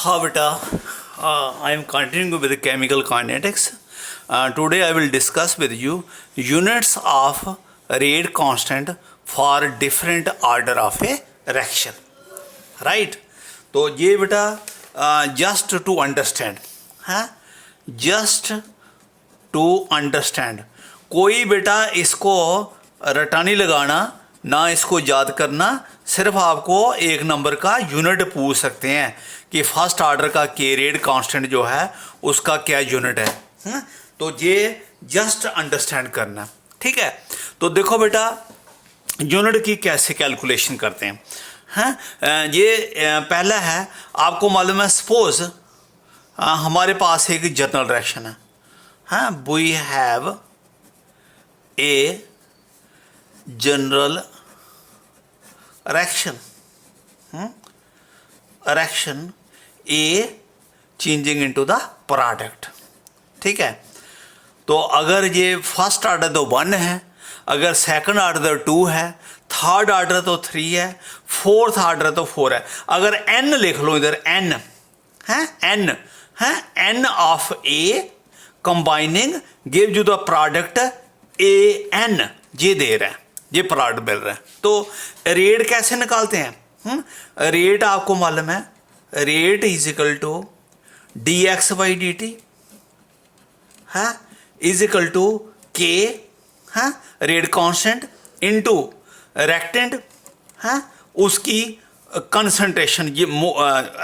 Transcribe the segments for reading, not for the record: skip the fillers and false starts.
हाँ बेटा, I am continuing with chemical kinetics. Today I will discuss with you units of rate constant for different order of a reaction. Right? तो ये बेटा just to understand, हाँ, just to understand. कोई बेटा इसको रटा नहीं लगाना, ना इसको याद करना, सिर्फ आपको एक नंबर का यूनिट पूछ सकते हैं कि फर्स्ट ऑर्डर का के रेट कांस्टेंट जो है उसका क्या यूनिट है। तो ये जस्ट अंडरस्टैंड करना, ठीक है। तो देखो बेटा, यूनिट की कैसे कैलकुलेशन करते हैं। ये पहला है, आपको मालूम है, सपोज हमारे पास एक जनरल रिएक्शन है, we have a general reaction A changing into the product, ठीक है। तो अगर ये फर्स्ट ऑर्डर तो 1 है, अगर सेकंड ऑर्डर 2 है, थर्ड ऑर्डर तो 3 है, फोर्थ ऑर्डर तो 4 है। अगर n लिख लो इधर, n है, n of A combining give you the product A N, ये दे रहा है, ये प्रोडक्ट मिल रहा है। तो रेट कैसे निकालते हैं? रेट आपको मालूम है, rate is equal to d x by d t है इज इक्वल टू के है रेट कांस्टेंट इनटू रेक्टेंट है उसकी कंसंट्रेशन, ये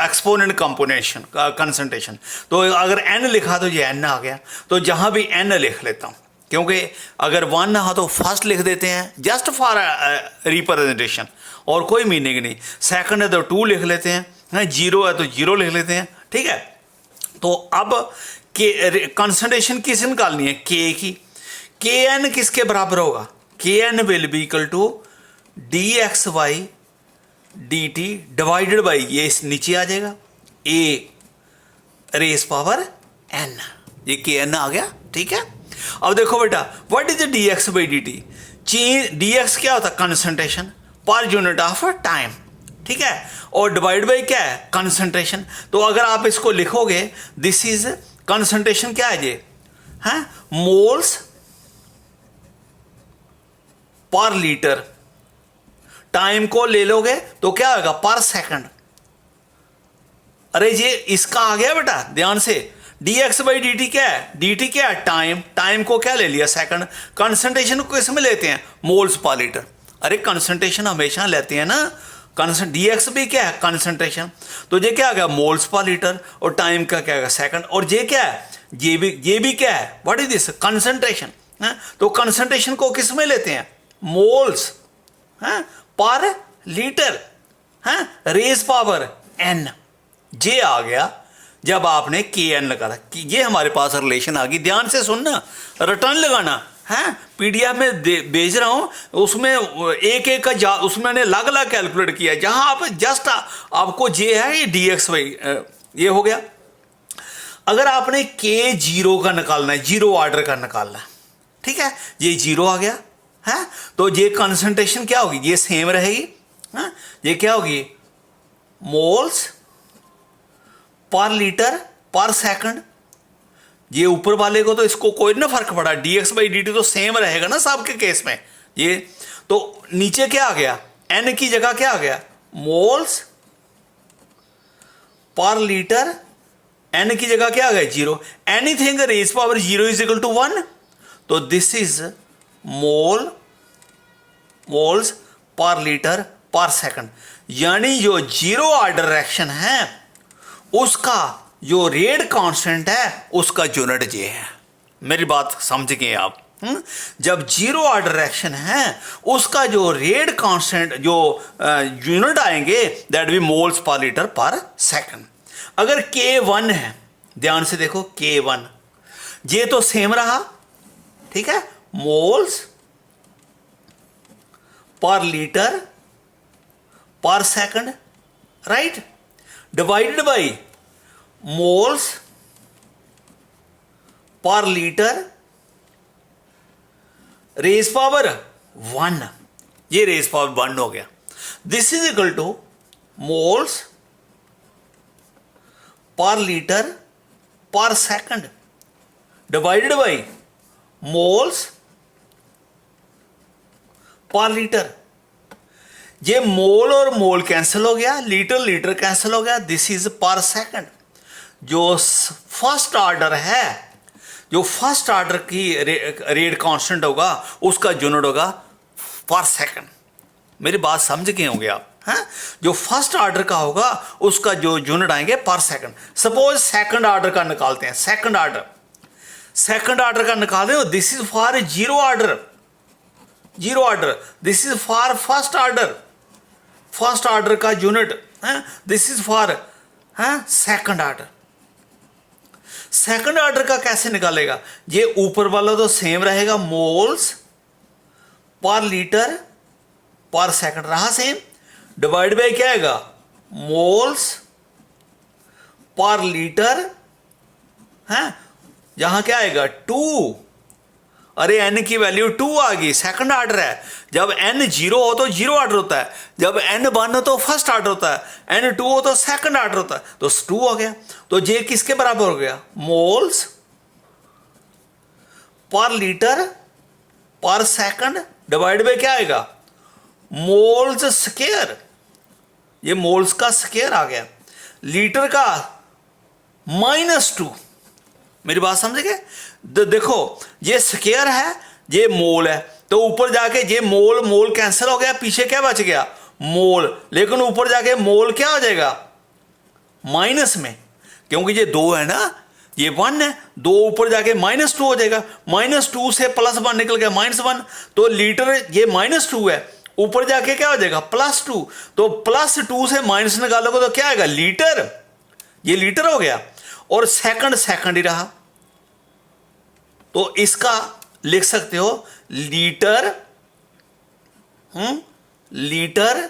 एक्सपोनेंट कंपोनेशन कंसंट्रेशन। तो अगर n लिखा तो ये n आ गया, तो जहां भी n लिख लेता हूं, क्योंकि अगर 1 हो तो फर्स्ट लिख देते हैं जस्ट फॉर रिप्रेजेंटेशन और कोई मीनिंग नहीं। सेकंड है तो 2 लिख लेते हैं, 0 है तो 0 लिख लेते हैं, ठीक है। तो अब के कंसंट्रेशन किस निकालनी है? के की। के एन किसके बराबर होगा? K n will be equal to d x by d t divided by, ये नीचे आ जाएगा, ए रेस पावर एन, ये के एन आ गया, ठीक है। अब देखो बेटा, what is D x by d T? D x क्या होता है? Concentration per unit of time, ठीक है। और डिवाइड बाई क्या है? कंसंट्रेशन। तो अगर आप इसको लिखोगे, दिस इज कंसंट्रेशन क्या है ये, मोल्स पर लीटर। टाइम को ले लोगे तो क्या होगा? पर सेकंड। अरे ये इसका आ गया बेटा, ध्यान से। D x by d T क्या है? डी टी क्या है? टाइम। टाइम को क्या ले लिया? सेकंड। कंसंट्रेशन को किस में लेते हैं? Moles per litre. अरे कंसंट्रेशन हमेशा लेते हैं ना, डी एक्स भी क्या है? कंसंट्रेशन। तो ये क्या आ गया? Moles per litre. और टाइम का क्या है? सेकंड। और ये क्या है? ये भी क्या है? What is this? कंसंट्रेशन। तो कंसंट्रेशन को किस में लेते हैं? Moles per litre raise power N. ये आ गया जब आपने के एन लगाया। ये हमारे पास रिलेशन आ गई। ध्यान से सुनना, रिटर्न लगाना है। पीडीएफ में भेज रहा हूं, उसमें एक एक का उसमें मैंने अलग अलग कैलकुलेट किया। जहां आप जस्ट आपको जे है ये डी एक्स वाई, ये हो गया। अगर आपने के जीरो का निकालना है, जीरो ऑर्डर का निकालना है, ठीक है, ये जीरो आ गया है, तो ये कंसंट्रेशन क्या होगी? ये सेम रहेगी। ये क्या होगी? Moles per litre per second. ये ऊपर वाले को तो इसको कोई ना फर्क पड़ा, D x by d T तो सेम रहेगा ना सबके केस में। ये तो नीचे क्या आ गया? एन की जगह क्या आ गया? Moles per litre. एन की जगह क्या आ गया? 0। Anything raise power 0 is equal to 1। तो this is moles per litre per second. यानी जो जीरो ऑर्डर रिएक्शन है उसका जो रेट कांस्टेंट है उसका यूनिट ये है। मेरी बात समझ गए आप? जब जीरो ऑर्डर रिएक्शन है उसका जो रेट कांस्टेंट जो यूनिट आएंगे that be moles per litre per second. अगर K1 है, ध्यान से देखो, K1 ये तो सेम रहा, ठीक है, moles per litre per second, right, divided by moles per litre raise power 1। ये रेज पावर 1 हो गया। This is equal to moles per litre per second divided by moles per litre. ये mole और मोल cancel हो गया, litre litre cancel हो गया, this is पर सेकंड। जो फर्स्ट ऑर्डर है, जो फर्स्ट ऑर्डर की रेट कांस्टेंट होगा उसका यूनिट होगा पर सेकंड। मेरी बात समझ गए होंगे आप, हैं? जो फर्स्ट ऑर्डर का होगा उसका जो यूनिट आएंगे पर सेकंड। सपोज सेकंड ऑर्डर का निकालते हैं, सेकंड ऑर्डर का निकाल रहे हो, this is for zero order, this is for first order का unit, this is for second order. Second order का कैसे निकालेगा? ये ऊपर वाला तो सेम रहेगा, moles per litre per second रहा सेम, डिवाइड बाय क्या आएगा, मोल्स पर लीटर, है यहां क्या आएगा 2। अरे n की वैल्यू 2 आ गई, सेकंड ऑर्डर है। जब n 0 हो तो जीरो ऑर्डर होता है, जब n 1 हो तो फर्स्ट ऑर्डर होता है, n 2 हो तो सेकंड ऑर्डर होता है, तो 2 हो गया। तो ये किसके बराबर हो गया, moles per litre per second divide by क्या आएगा, मोल्स स्क्वायर। ये मोल्स का स्क्वायर आ गया, लीटर का -2। मेरी बात समझ गए? देखो ये स्क्वायर है, ये मोल है, तो ऊपर जाके ये मोल कैंसिल हो गया, पीछे क्या बच गया, मोल। लेकिन ऊपर जाके मोल क्या हो जाएगा, माइनस में, क्योंकि ये 2 है ना, ये 1 है, 2 ऊपर जाके -2 हो जाएगा, -2 से +1 निकल गया -1, तो लीटर ये -2 है, ऊपर जाके क्या हो जाएगा +2, तो +2 से माइनस निकालोगे तो क्या आएगा, लीटर। ये लीटर हो गया, और सेकंड ही रहा, तो इसका लिख सकते हो लीटर, लीटर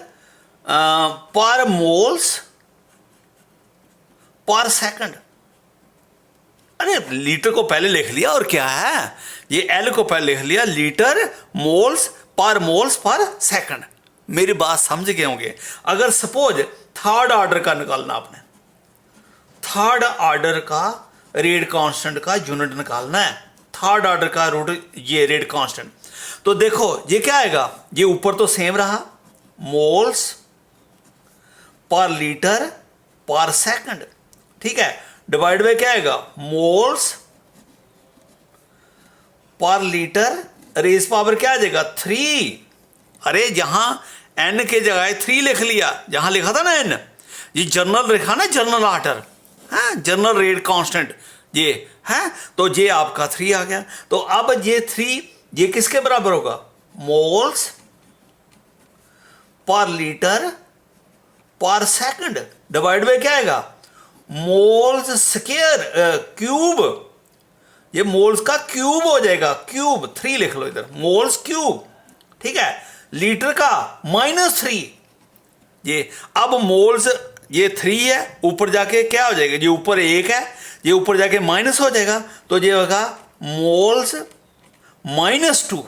पर मोल्स पर सेकंड। अरे लीटर को पहले लिख लिया और क्या है, ये एल को पहले लिख लिया, लीटर मोल्स पर सेकंड। मेरी बात समझ गए होंगे। अगर सपोज थर्ड ऑर्डर का निकालना, आपने थर्ड ऑर्डर का रेट कांस्टेंट का यूनिट निकालना है, थर्ड ऑर्डर का ये रेट कांस्टेंट, तो देखो ये क्या आएगा, ये ऊपर तो सेम रहा, moles per litre per second, ठीक है, डिवाइड बाय क्या आएगा, moles per litre raise power क्या आ जाएगा 3। अरे जहां n के जगह 3 लिख लिया, जहां लिखा था ना n, ये जनरल लिखा ना, general order, general rate constant ये है, तो ये आपका 3 आ गया। तो अब ये 3 ये किसके बराबर होगा, moles per litre per second divide by क्या आएगा, मोल्स स्क्वायर क्यूब। ये मोल्स का क्यूब हो जाएगा, क्यूब 3 लिख लो इधर, मोल्स क्यूब, ठीक है, लीटर का -3। ये अब मोल्स ये 3 है, ऊपर जाके क्या हो जाएगा, ये ऊपर 1 है, ये ऊपर जाके माइनस हो जाएगा, तो ये होगा मोल्स -2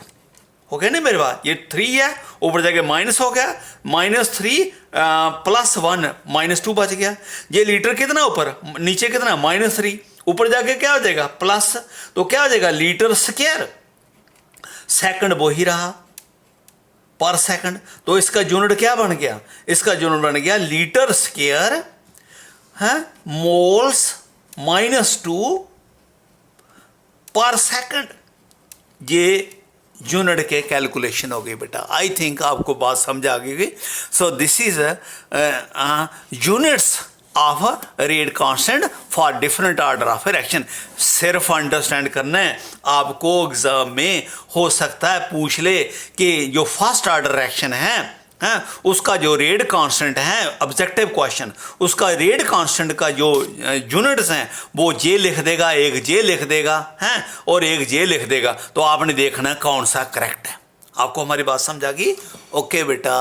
हो गया ना मेरे पास, ये 3 है, ऊपर जाके माइनस हो गया, -3 +1 -2 बच गया। ये लीटर कितना ऊपर, नीचे कितना -3, ऊपर जाके क्या हो जाएगा प्लस, तो क्या हो जाएगा लीटर स्क्वायर। सेकंड वो ही रहा पर सेकंड, तो इसका यूनिट क्या बन गया, इसका यूनिट बन गया लीटर स्क्वायर है मोल्स -2 पर सेकंड। ये यूनिट के कैलकुलेशन हो गई बेटा। आई थिंक आपको बात समझ आ गई। So this is units of rate constant for different order of reaction. सिर्फ अंडरस्टैंड करना है, आपको एग्जाम में हो सकता है पूछ ले कि जो फर्स्ट ऑर्डर रिएक्शन है उसका जो रेट कांस्टेंट है, ऑब्जेक्टिव क्वेश्चन, उसका रेट कांस्टेंट का जो यूनिट्स हैं वो जे लिख देगा, एक जे लिख देगा हैं और एक जे लिख देगा। तो आपने देखना कौन सा करेक्ट है। आपको हमारी बात समझ आ गई? ओके बेटा।